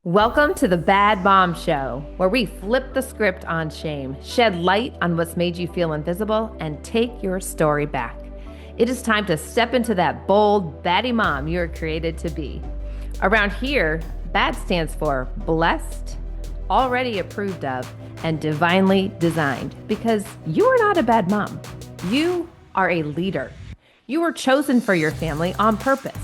Welcome to the Bad Mom Show, where we flip the script on shame, shed light on what's made you feel invisible, and take your story back. It is time to step into that bold, baddie mom you were created to be. Around here, BAD stands for blessed, already approved of, and divinely designed, because you are not a bad mom. You are a leader. You were chosen for your family on purpose.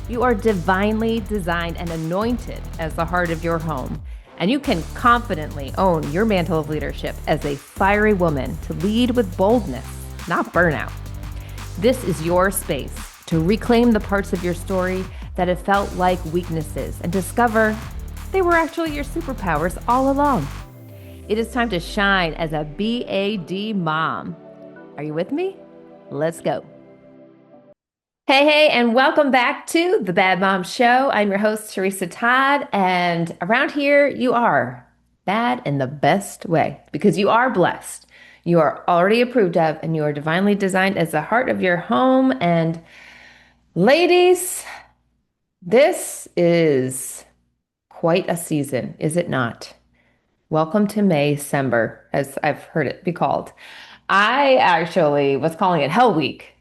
You are divinely designed and anointed as the heart of your home, and you can confidently own your mantle of leadership as a fiery woman to lead with boldness, not burnout. This is your space to reclaim the parts of your story that have felt like weaknesses and discover they were actually your superpowers all along. It is time to shine as a BAD mom. Are you with me? Let's go. Hey, and welcome back to the Bad Mom Show. I'm your host, Teresa Todd, and around here you are bad in the best way because you are blessed. You are already approved of, and you are divinely designed as the heart of your home. And ladies, this is quite a season, is it not? Welcome to Maycember, as I've heard it be called. I actually was calling it Hell Week.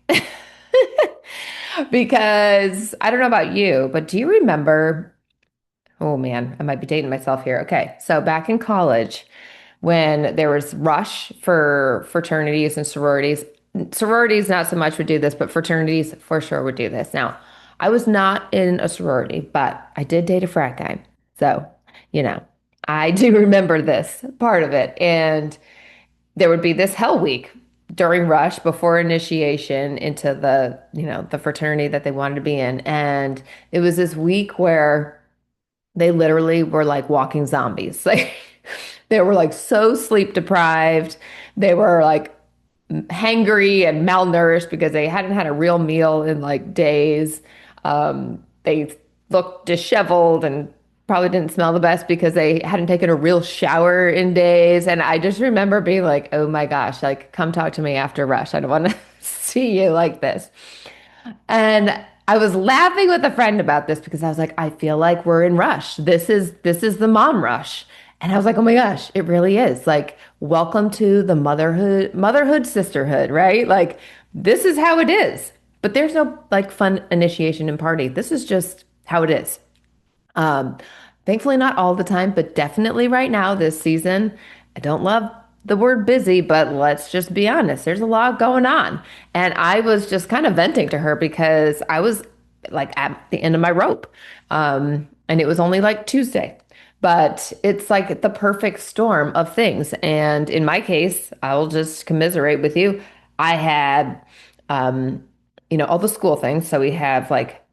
Because I don't know about you, but do you remember? Oh man, I might be dating myself here. Okay, so back in college, when there was rush for fraternities and sororities not so much would do this, but fraternities for sure would do this. Now, I was not in a sorority, but I did date a frat guy. So, you know, I do remember this part of it. And there would be this hell week during rush before initiation into the fraternity that they wanted to be in. And it was this week where they literally were like walking zombies. Like they were like so sleep deprived. They were like hangry and malnourished because they hadn't had a real meal in like days. They looked disheveled and probably didn't smell the best because they hadn't taken a real shower in days. And I just remember being like, oh my gosh, like come talk to me after rush. I don't want to see you like this. And I was laughing with a friend about this because I was like, I feel like we're in rush. This is the mom rush. And I was like, oh my gosh, it really is. Like, welcome to the motherhood sisterhood, right? Like, this is how it is. But there's no like fun initiation and party. This is just how it is. Um, Thankfully not all the time, but definitely right now this season. I don't love the word busy, but let's just be honest. There's a lot going on. And I was just kind of venting to her because I was like at the end of my rope. And it was only like Tuesday. But it's like the perfect storm of things. And in my case, I will just commiserate with you. I had all the school things. So we have like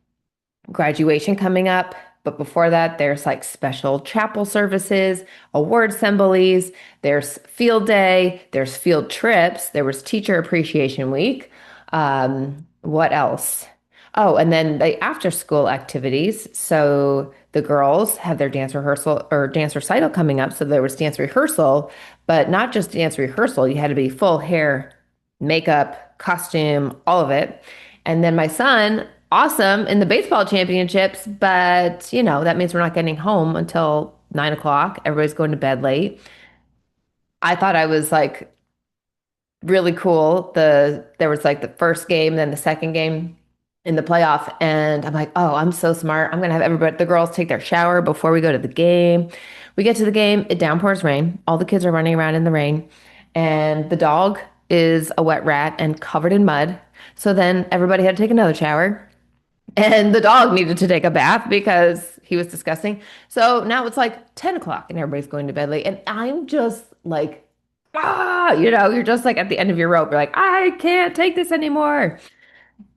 graduation coming up. But before that, there's like special chapel services, award assemblies, there's field day, there's field trips, there was teacher appreciation week. What else? Oh, and then the after school activities. So the girls have their dance rehearsal or dance recital coming up. So there was dance rehearsal, but not just dance rehearsal. You had to be full hair, makeup, costume, all of it. And then my son, awesome in the baseball championships, but that means we're not getting home until 9 o'clock. Everybody's going to bed late. I thought I was like really cool. There was like the first game, then the second game in the playoff, and I'm like, oh, I'm so smart. I'm gonna have everybody, the girls, take their shower before we go to the game. We get to the game, it downpours rain. All the kids are running around in the rain, and the dog is a wet rat and covered in mud. So then everybody had to take another shower. And the dog needed to take a bath because he was disgusting. So now it's like 10 o'clock and everybody's going to bed late. And I'm just like, you're just like at the end of your rope. You're like, I can't take this anymore.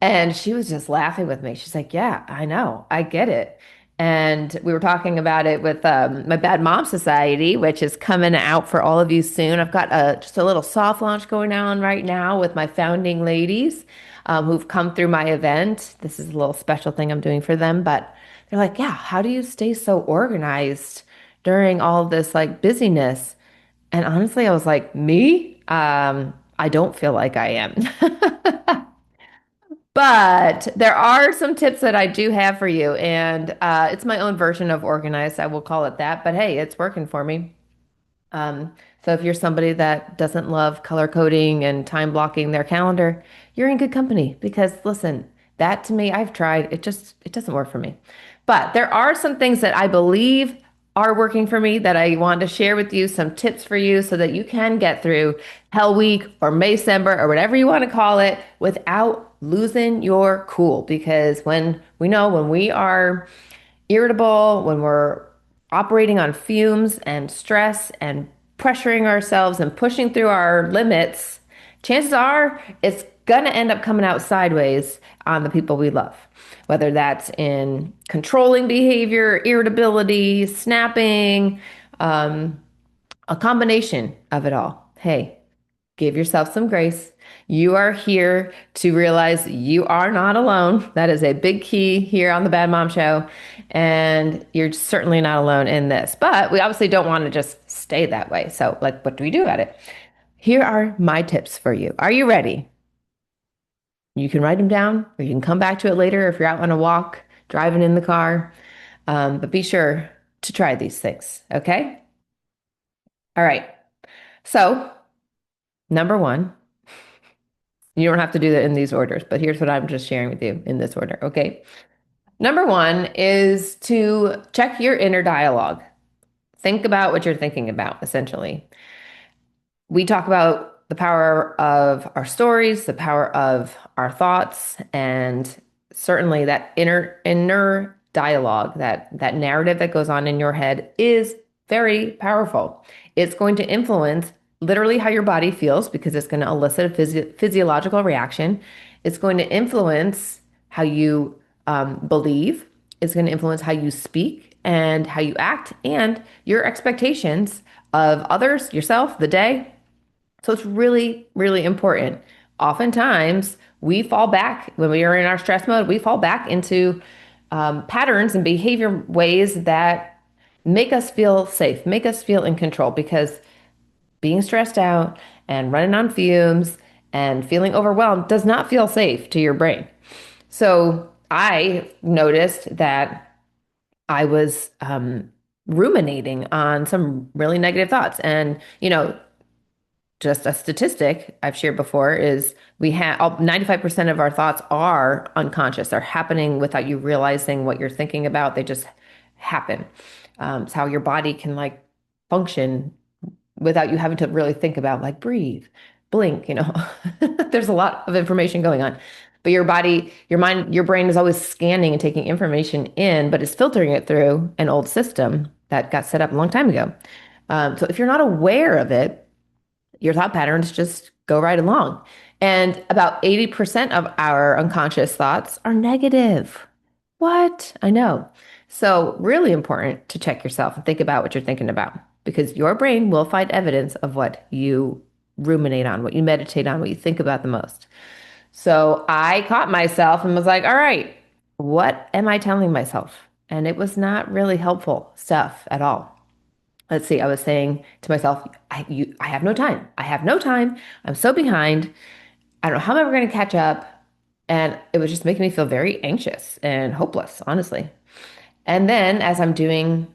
And she was just laughing with me. She's like, yeah, I know. I get it. And we were talking about it with my Bad Mom Society, which is coming out for all of you soon. I've got just a little soft launch going on right now with my founding ladies who've come through my event. This is a little special thing I'm doing for them. But they're like, yeah, how do you stay so organized during all this like busyness? And honestly, I was like, me? I don't feel like I am. But there are some tips that I do have for you, and it's my own version of organized. I will call it that. But hey, it's working for me. Um, so if you're somebody that doesn't love color coding and time blocking their calendar, you're in good company because listen, that to me, I've tried. It doesn't work for me. But there are some things that I believe are working for me that I want to share with you, some tips for you so that you can get through Hell Week or Maycember or whatever you want to call it without losing your cool. Because when we are irritable, when we're operating on fumes and stress and pressuring ourselves and pushing through our limits, chances are it's going to end up coming out sideways on the people we love. Whether that's in controlling behavior, irritability, snapping, um, a combination of it all. Hey, give yourself some grace. You are here to realize you are not alone. That is a big key here on the Bad Mom Show. And you're certainly not alone in this. But we obviously don't want to just stay that way. So, like, what do we do about it? Here are my tips for you. Are you ready? You can write them down or you can come back to it later if you're out on a walk, driving in the car. But be sure to try these things. Okay? All right. So, number one, you don't have to do that in these orders, but here's what I'm just sharing with you in this order, okay? Number one is to check your inner dialogue. Think about what you're thinking about, essentially. We talk about the power of our stories, the power of our thoughts, and certainly that inner dialogue, that narrative that goes on in your head is very powerful. It's going to influence literally how your body feels because it's going to elicit a physiological reaction. It's going to influence how you believe. It's going to influence how you speak and how you act and your expectations of others, yourself, the day. So it's really, really important. Oftentimes, we fall back when we are in our stress mode, we fall back into patterns and behavior ways that make us feel safe, make us feel in control because being stressed out and running on fumes and feeling overwhelmed does not feel safe to your brain. So I noticed that I was ruminating on some really negative thoughts. And, just a statistic I've shared before is we have 95% of our thoughts are unconscious. They're happening without you realizing what you're thinking about. They just happen. It's how your body can like function without you having to really think about like breathe, blink. There's a lot of information going on. But your body, your mind, your brain is always scanning and taking information in, but it's filtering it through an old system that got set up a long time ago. So if you're not aware of it, your thought patterns just go right along. And about 80% of our unconscious thoughts are negative. What? I know. So, really important to check yourself and think about what you're thinking about because your brain will find evidence of what you ruminate on, what you meditate on, what you think about the most. So, I caught myself and was like, all right, what am I telling myself? And it was not really helpful stuff at all. Let's see, I was saying to myself, I have no time. I have no time. I'm so behind. I don't know how I'm ever going to catch up. And it was just making me feel very anxious and hopeless, honestly. And then as I'm doing,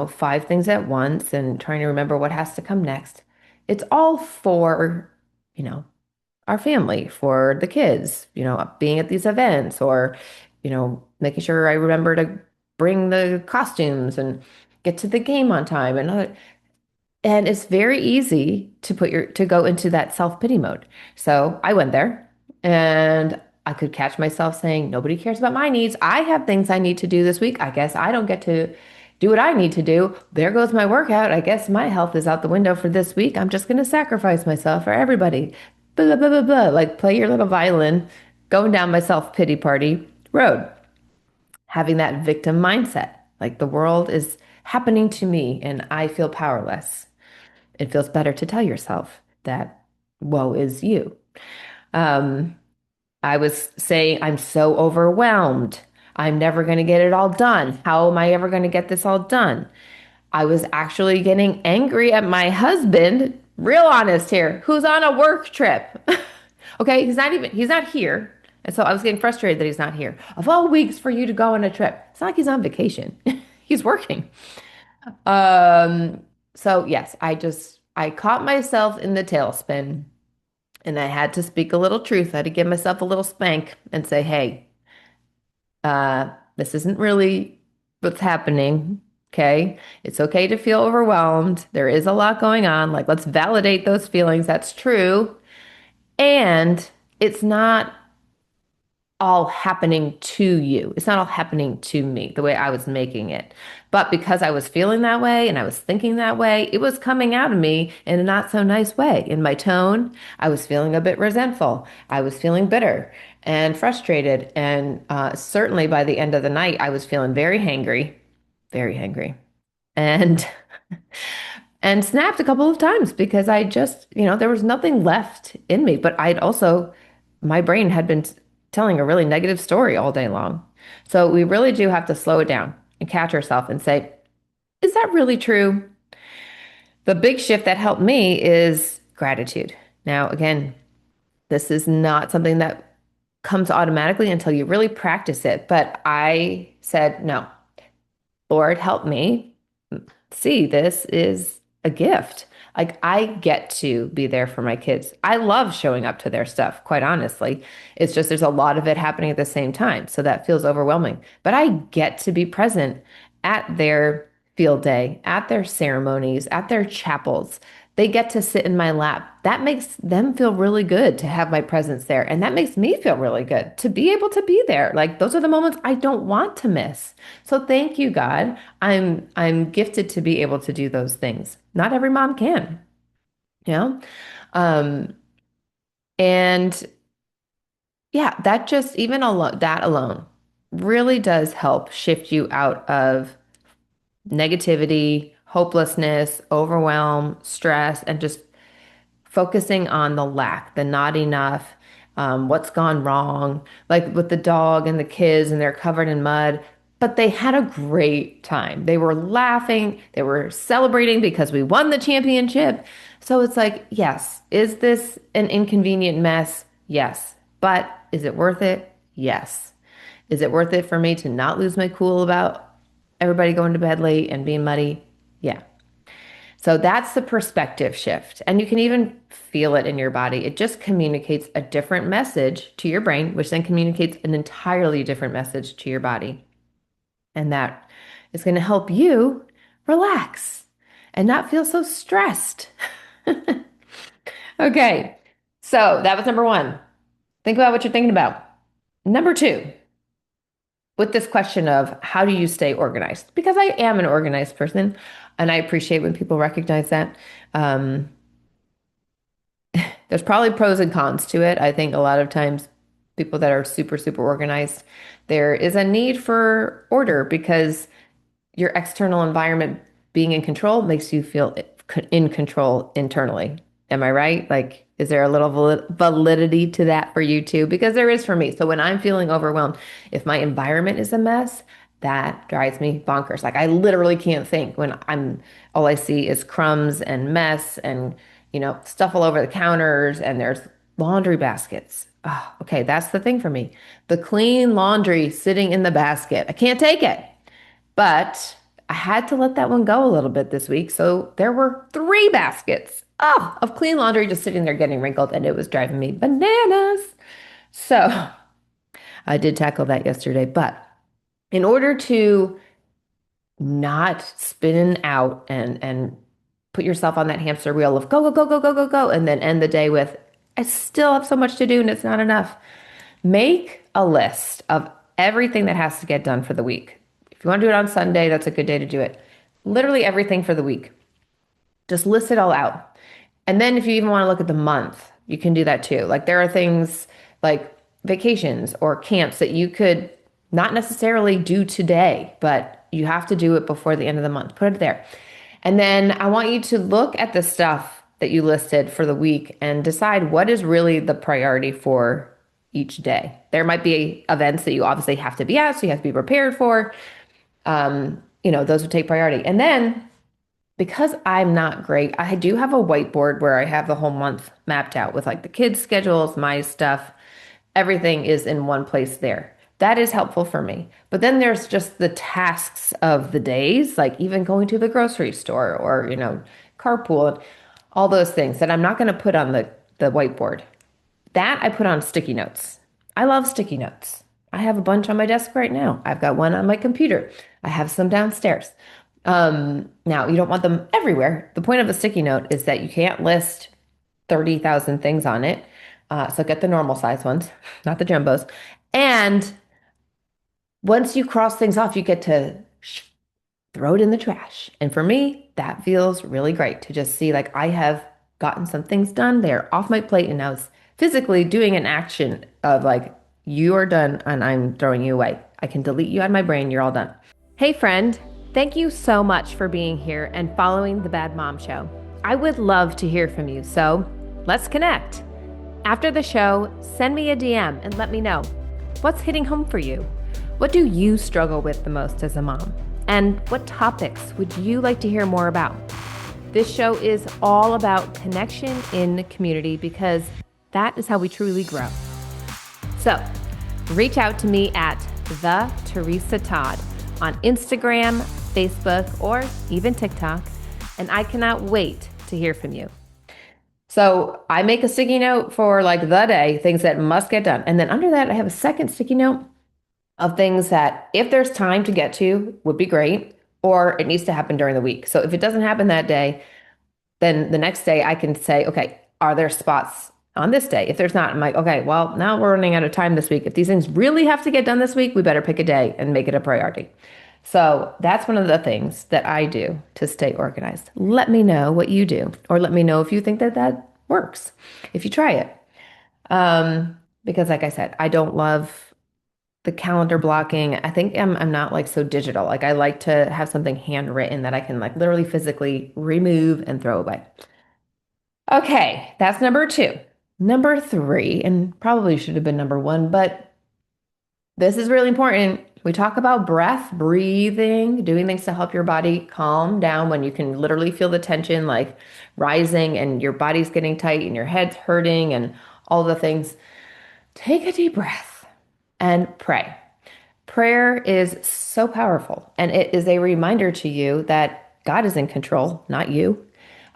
five things at once and trying to remember what has to come next, it's all for, you know, our family, for the kids, being at these events or, making sure I remember to bring the costumes and get to the game on time and it's very easy to go into that self-pity mode. So I went there and I could catch myself saying, nobody cares about my needs. I have things I need to do this week. I guess I don't get to do what I need to do. There goes my workout. I guess my health is out the window for this week. I'm just going to sacrifice myself for everybody. Blah, blah, blah, blah. Like play your little violin, going down my self-pity party road, having that victim mindset. Like the world is happening to me and I feel powerless. It feels better to tell yourself that woe is you. Um, I was saying, I'm so overwhelmed. I'm never going to get it all done. How am I ever going to get this all done? I was actually getting angry at my husband, real honest here, who's on a work trip. Okay, he's not here. And so I was getting frustrated that he's not here. Of all weeks for you to go on a trip, it's not like he's on vacation. He's working. Um, so yes, I caught myself in the tailspin and I had to speak a little truth. I had to give myself a little spank and say, hey, this isn't really what's happening. Okay. It's okay to feel overwhelmed. There is a lot going on. Like, let's validate those feelings. That's true. And it's not all happening to you. It's not all happening to me the way I was making it. But because I was feeling that way and I was thinking that way, it was coming out of me in a not so nice way. In my tone, I was feeling a bit resentful. I was feeling bitter and frustrated. And certainly by the end of the night, I was feeling very hangry, very hangry. And and snapped a couple of times because I just, there was nothing left in me. But I'd also, my brain had been telling a really negative story all day long. So we really do have to slow it down and catch ourselves and say, is that really true? The big shift that helped me is gratitude. Now, again, this is not something that comes automatically until you really practice it. But I said, no, Lord, help me see this is a gift. Like, I get to be there for my kids. I love showing up to their stuff, quite honestly. It's just there's a lot of it happening at the same time. So that feels overwhelming. But I get to be present at their field day, at their ceremonies, at their chapels. They get to sit in my lap. That makes them feel really good to have my presence there. And that makes me feel really good to be able to be there. Like, those are the moments I don't want to miss. So thank you, God. I'm gifted to be able to do those things. Not every mom can, you know? Um, and yeah, that just even alone that alone really does help shift you out of negativity, hopelessness, overwhelm, stress, and just focusing on the lack, the not enough, what's gone wrong, like with the dog and the kids, and they're covered in mud. But they had a great time. They were laughing, they were celebrating because we won the championship. So it's like, yes, is this an inconvenient mess? Yes. But is it worth it? Yes. Is it worth it for me to not lose my cool about everybody going to bed late and being muddy? Yeah. So that's the perspective shift. And you can even feel it in your body. It just communicates a different message to your brain, which then communicates an entirely different message to your body. And that is going to help you relax and not feel so stressed. Okay. So that was number one. Think about what you're thinking about. Number two, with this question of how do you stay organized? Because I am an organized person and I appreciate when people recognize that. Um, there's probably pros and cons to it. I think a lot of times people that are super, super organized, there is a need for order because your external environment being in control makes you feel in control internally. Am I right? Like, is there a little validity to that for you too? Because there is for me. So when I'm feeling overwhelmed, if my environment is a mess, that drives me bonkers. Like, I literally can't think when all I see is crumbs and mess and, stuff all over the counters and there's laundry baskets. Oh, okay, that's the thing for me. The clean laundry sitting in the basket. I can't take it. But I had to let that one go a little bit this week. So there were three baskets of clean laundry just sitting there getting wrinkled, and it was driving me bananas. So I did tackle that yesterday. But in order to not spin out and put yourself on that hamster wheel of go, go, go, go, go, go, go, and then end the day with, I still have so much to do and it's not enough. Make a list of everything that has to get done for the week. If you want to do it on Sunday, that's a good day to do it. Literally everything for the week. Just list it all out. And then if you even want to look at the month, you can do that too. Like, there are things like vacations or camps that you could not necessarily do today, but you have to do it before the end of the month. Put it there. And then I want you to look at the stuff that you listed for the week and decide what is really the priority for each day. There might be events that you obviously have to be at, so you have to be prepared for. Those would take priority. And then, because I'm not great, I do have a whiteboard where I have the whole month mapped out with like the kids' schedules, my stuff. everything is in one place there. That is helpful for me. But then there's just the tasks of the days, like even going to the grocery store or, carpool and all those things that I'm not going to put on the whiteboard. That I put on sticky notes. I love sticky notes. I have a bunch on my desk right now. I've got one on my computer. I have some downstairs. Now, you don't want them everywhere. The point of a sticky note is that you can't list 30,000 things on it. So get the normal size ones, not the jumbos. And once you cross things off, you get to throw it in the trash. And for me, that feels really great to just see like I have gotten some things done. They're off my plate and now it's physically doing an action of like, you are done and I'm throwing you away. I can delete you out of my brain. You're all done. Hey, friend. Thank you so much for being here and following the Bad Mom Show. I would love to hear from you. So let's connect. After the show, send me a DM and let me know what's hitting home for you. What do you struggle with the most as a mom? And what topics would you like to hear more about? This show is all about connection in the community because that is how we truly grow. So reach out to me at the Teresa Todd on Instagram, Facebook, or even TikTok, and I cannot wait to hear from you. So I make a sticky note for like the day, things that must get done. And then under that, I have a second sticky note of things that if there's time to get to would be great, or it needs to happen during the week. So if it doesn't happen that day, then the next day I can say, okay, are there spots on this day? If there's not, I'm like, okay, well, now we're running out of time this week. If these things really have to get done this week, we better pick a day and make it a priority. So that's one of the things that I do to stay organized. Let me know what you do, or let me know if you think that that works, if you try it. Because like I said, I don't love the calendar blocking. I think I'm not like so digital. Like I like to have something handwritten that I can like literally physically remove and throw away. Okay, that's number 2. Number 3, and probably should have been number 1, but this is really important. We talk about breath, breathing, doing things to help your body calm down when you can literally feel the tension like rising and your body's getting tight and your head's hurting and all the things. Take a deep breath and pray. Prayer is so powerful, and it is a reminder to you that God is in control, not you,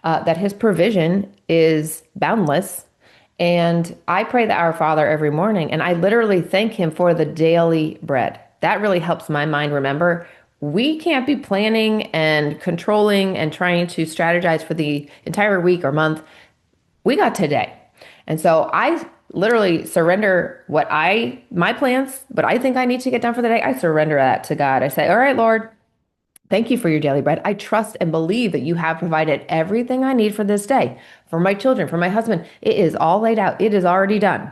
that his provision is boundless. And I pray the Our Father every morning, and I literally thank him for the daily bread. That really helps my mind remember we can't be planning and controlling and trying to strategize for the entire week or month. We got today. And so I literally surrender my plans, but I think I need to get done for the day. I surrender that to God. I say, all right, Lord, thank you for your daily bread. I trust and believe that you have provided everything I need for this day, for my children, for my husband. It is all laid out. It is already done.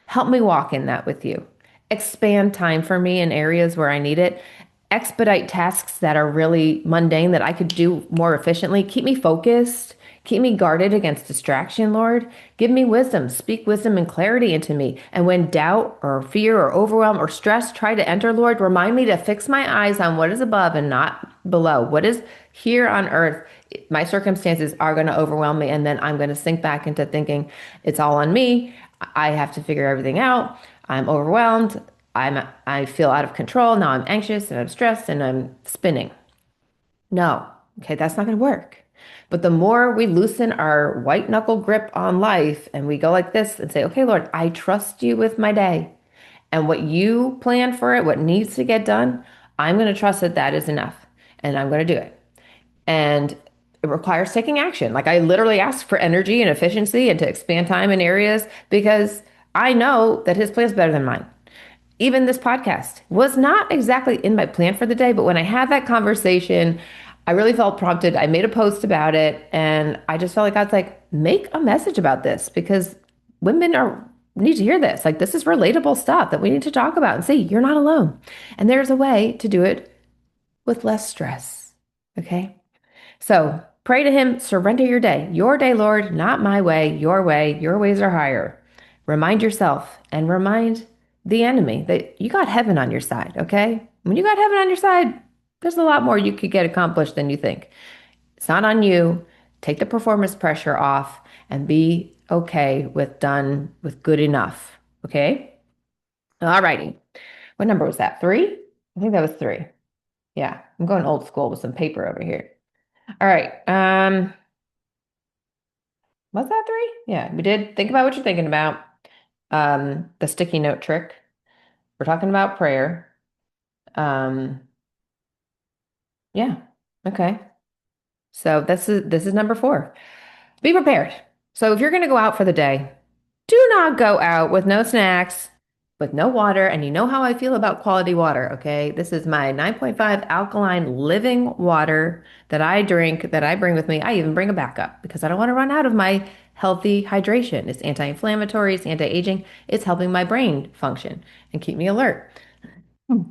Help me walk in that with you. Expand time for me in areas where I need it. Expedite tasks that are really mundane that I could do more efficiently. Keep me focused. Keep me guarded against distraction, Lord. Give me wisdom. Speak wisdom and clarity into me. And when doubt or fear or overwhelm or stress try to enter, Lord, remind me to fix my eyes on what is above and not below. What is here on earth? My circumstances are going to overwhelm me, and then I'm going to sink back into thinking it's all on me. I have to figure everything out. I'm overwhelmed. I feel out of control. Now I'm anxious and I'm stressed and I'm spinning. No. Okay, that's not going to work. But the more we loosen our white knuckle grip on life and we go like this and say, okay, Lord, I trust you with my day. And what you plan for it, what needs to get done, I'm going to trust that that is enough. And I'm going to do it. And it requires taking action. Like I literally ask for energy and efficiency and to expand time in areas because I know that his plan is better than mine. Even this podcast was not exactly in my plan for the day, but when I had that conversation, I really felt prompted. I made a post about it, and I just felt like God's like, make a message about this because need to hear this. Like this is relatable stuff that we need to talk about and see you're not alone. And there's a way to do it with less stress. Okay. So pray to him, surrender your day, Lord, not my way, your ways are higher. Remind yourself and remind the enemy that you got heaven on your side. Okay. When you got heaven on your side, there's a lot more you could get accomplished than you think. It's not on you. Take the performance pressure off and be okay with good enough. Okay. All righty. What number was that? Three? I think that was three. Yeah, I'm going old school with some paper over here. All right. Was that three? Yeah, we did. Think about what you're thinking about. The sticky note trick. We're talking about prayer. Um, yeah. Okay. So this is number four. Be prepared. So if you're going to go out for the day, do not go out with no snacks, with no water, and you know how I feel about quality water, okay? This is my 9.5 alkaline living water that I drink, that I bring with me. I even bring a backup because I don't want to run out of my healthy hydration. It's anti-inflammatory, it's anti-aging, it's helping my brain function and keep me alert.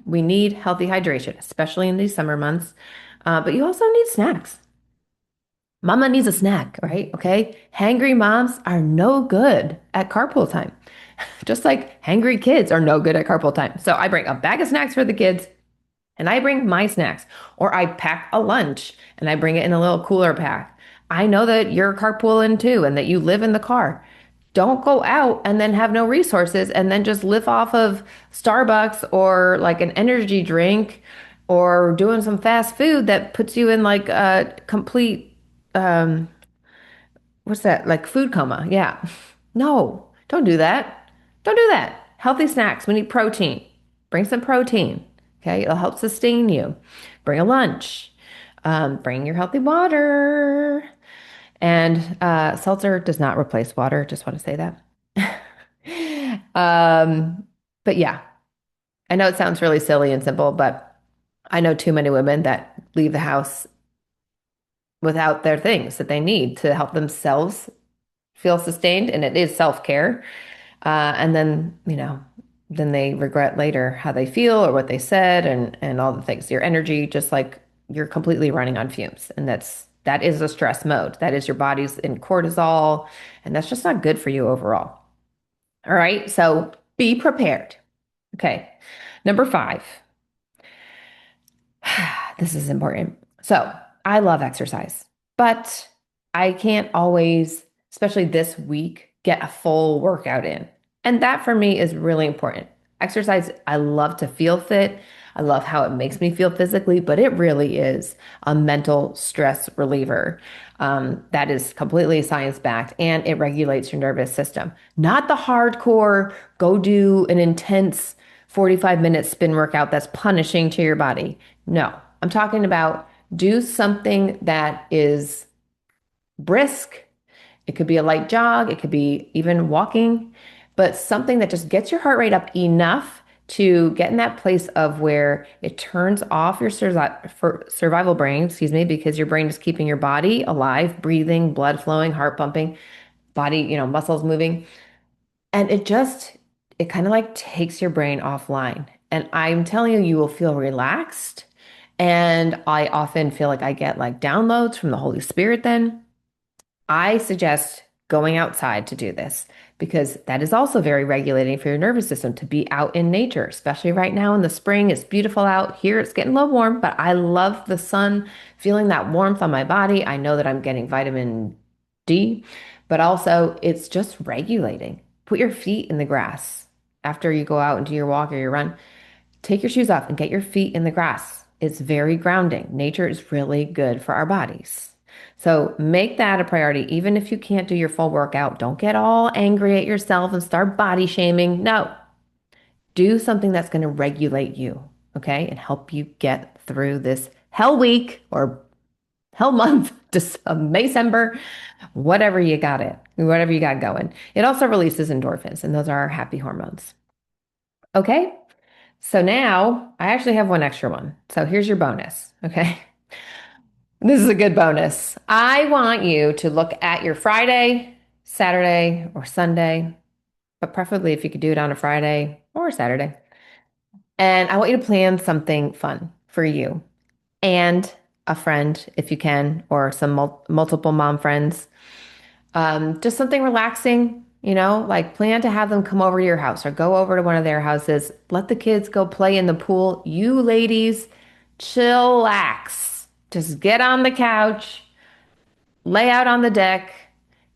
We need healthy hydration, especially in these summer months. But you also need snacks. Mama needs a snack, right? Okay. Hangry moms are no good at carpool time, just like hangry kids are no good at carpool time. So I bring a bag of snacks for the kids and I bring my snacks, or I pack a lunch and I bring it in a little cooler pack. I know that you're carpooling too and that you live in the car. Don't go out and then have no resources and then just live off of Starbucks or like an energy drink or doing some fast food that puts you in like a complete what's that? Like food coma. Yeah. No, don't do that. Don't do that. Healthy snacks. We need protein. Bring some protein. Okay. It'll help sustain you. Bring a lunch. Bring your healthy water. And seltzer does not replace water. Just want to say that. But yeah, I know it sounds really silly and simple, but I know too many women that leave the house without their things that they need to help themselves feel sustained, and it is self-care. And then, then they regret later how they feel or what they said and all the things. Your energy, just like you're completely running on fumes. And that is a stress mode. That is your body's in cortisol, and that's just not good for you overall. All right, so be prepared. Okay. Number five, this is important. So I love exercise, but I can't always, especially this week, get a full workout in. And that for me is really important. Exercise, I love to feel fit. I love how it makes me feel physically, but it really is a mental stress reliever. That is completely science backed and it regulates your nervous system. Not the hardcore, go do an intense 45-minute spin workout that's punishing to your body. No, I'm talking about do something that is brisk. It could be a light jog, it could be even walking, but something that just gets your heart rate up enough to get in that place of where it turns off your survival brain, excuse me, because your brain is keeping your body alive, breathing, blood flowing, heart pumping, body, muscles moving. And it kind of like takes your brain offline. And I'm telling you, you will feel relaxed. And I often feel like I get like downloads from the Holy Spirit then. I suggest going outside to do this because that is also very regulating for your nervous system to be out in nature, especially right now in the spring. It's beautiful out here. It's getting a little warm, but I love the sun, feeling that warmth on my body. I know that I'm getting vitamin D, but also it's just regulating. Put your feet in the grass after you go out and do your walk or your run. Take your shoes off and get your feet in the grass. It's very grounding. Nature is really good for our bodies. So make that a priority. Even if you can't do your full workout, don't get all angry at yourself and start body shaming. No, do something that's going to regulate you, okay, and help you get through this hell week or hell month, just Maycember, whatever you got going. It also releases endorphins, and those are our happy hormones. Okay, so now I actually have one extra one. So here's your bonus, okay? This is a good bonus. I want you to look at your Friday, Saturday, or Sunday, but preferably if you could do it on a Friday or a Saturday. And I want you to plan something fun for you and a friend, if you can, or some multiple mom friends. Just something relaxing, like plan to have them come over to your house or go over to one of their houses. Let the kids go play in the pool. You ladies, chillax. Just get on the couch, lay out on the deck,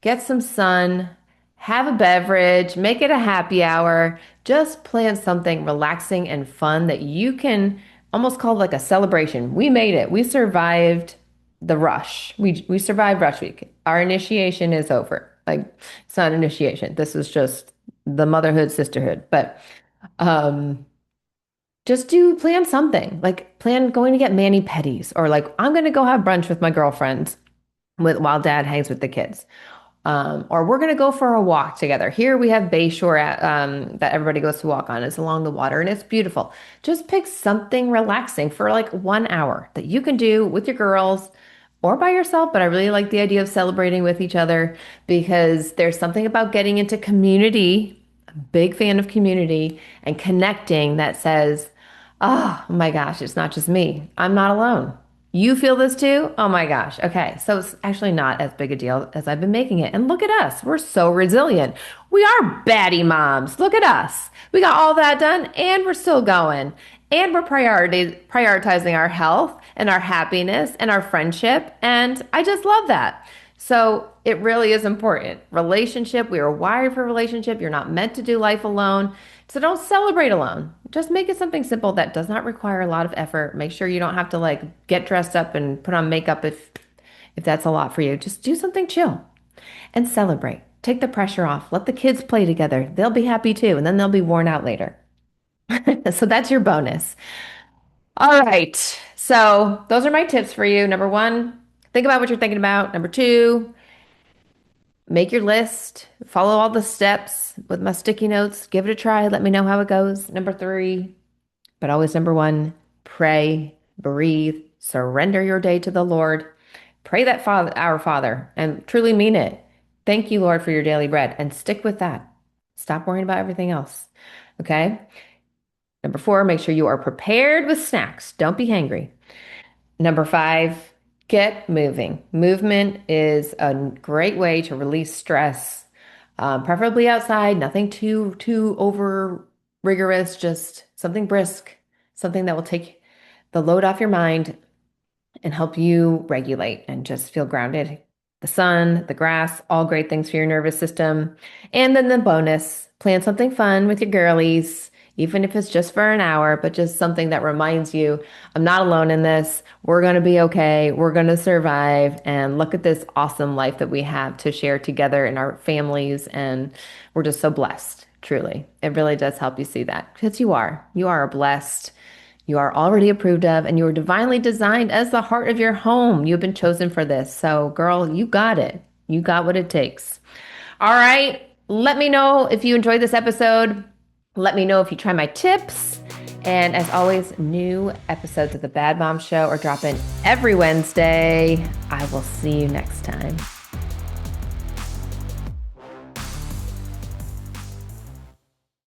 get some sun, have a beverage, make it a happy hour. just plan something relaxing and fun that you can almost call like a celebration. We made it. We survived the rush. We survived rush week. Our initiation is over. Like it's not initiation. This is just the motherhood sisterhood. But um just do plan something. Like plan going to get mani-pedis or like I'm going to go have brunch with my girlfriends while dad hangs with the kids. Or we're going to go for a walk together. Here we have Bayshore that everybody goes to walk on. It's along the water and it's beautiful. Just pick something relaxing for like 1 hour that you can do with your girls or by yourself. But I really like the idea of celebrating with each other because there's something about getting into community. Big fan of community and connecting that says, oh my gosh, it's not just me. I'm not alone. You feel this too? Oh my gosh. Okay. So it's actually not as big a deal as I've been making it. And look at us. We're so resilient. We are baddie moms. Look at us. We got all that done and we're still going. And we're prioritizing our health and our happiness and our friendship. And I just love that. So it really is important. Relationship, we are wired for relationship. You're not meant to do life alone. So don't celebrate alone. Just make it something simple that does not require a lot of effort. Make sure you don't have to like get dressed up and put on makeup if that's a lot for you. Just do something chill and celebrate. Take the pressure off. Let the kids play together. They'll be happy too, and then they'll be worn out later. So that's your bonus. All right. So those are my tips for you. Number one, think about what you're thinking about. Number two, make your list, follow all the steps with my sticky notes, give it a try, let me know how it goes. Number three, but always number one, pray, breathe, surrender your day to the Lord. Pray that Father, our Father, and truly mean it. Thank you, Lord, for your daily bread, and stick with that. Stop worrying about everything else. Okay. Number four, make sure you are prepared with snacks. Don't be hangry. Number five, get moving. Movement is a great way to release stress, preferably outside, nothing too over rigorous, just something brisk, something that will take the load off your mind and help you regulate and just feel grounded. The sun, the grass, all great things for your nervous system. And then the bonus, plan something fun with your girlies, even if it's just for an hour, but just something that reminds you, I'm not alone in this. We're going to be okay. We're going to survive. And look at this awesome life that we have to share together in our families. And we're just so blessed, truly. It really does help you see that because you are. You are blessed. You are already approved of, and you are divinely designed as the heart of your home. You've been chosen for this. So, girl, you got it. You got what it takes. All right. Let me know if you enjoyed this episode. Let me know if you try my tips. And as always, new episodes of The Bad Mom Show are dropping every Wednesday. I will see you next time.